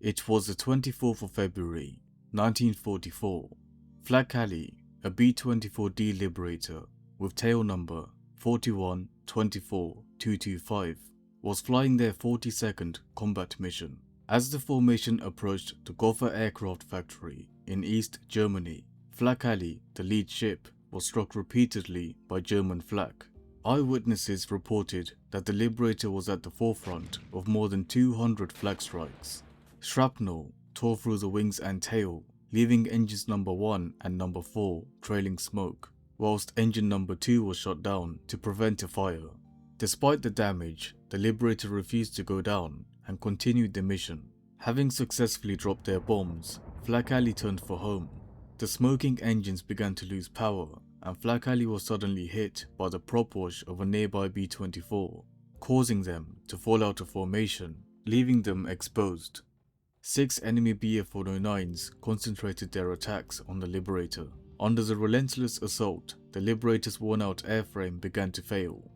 It was the 24th of February, 1944. Flak Alley, a B-24D Liberator with tail number 4124225, was flying their 42nd combat mission. As the formation approached the Gotha aircraft factory in East Germany, Flak Alley, the lead ship, was struck repeatedly by German flak. Eyewitnesses reported that the Liberator was at the forefront of more than 200 flak strikes. Shrapnel tore through the wings and tail, leaving engines number 1 and number 4 trailing smoke, whilst engine number 2 was shut down to prevent a fire. Despite the damage, the Liberator refused to go down and continued the mission. Having successfully dropped their bombs, Flak Alley turned for home. The smoking engines began to lose power, and Flak Alley was suddenly hit by the prop wash of a nearby B-24, causing them to fall out of formation, leaving them exposed. 6 enemy Bf-109s concentrated their attacks on the Liberator. Under the relentless assault, the Liberator's worn-out airframe began to fail.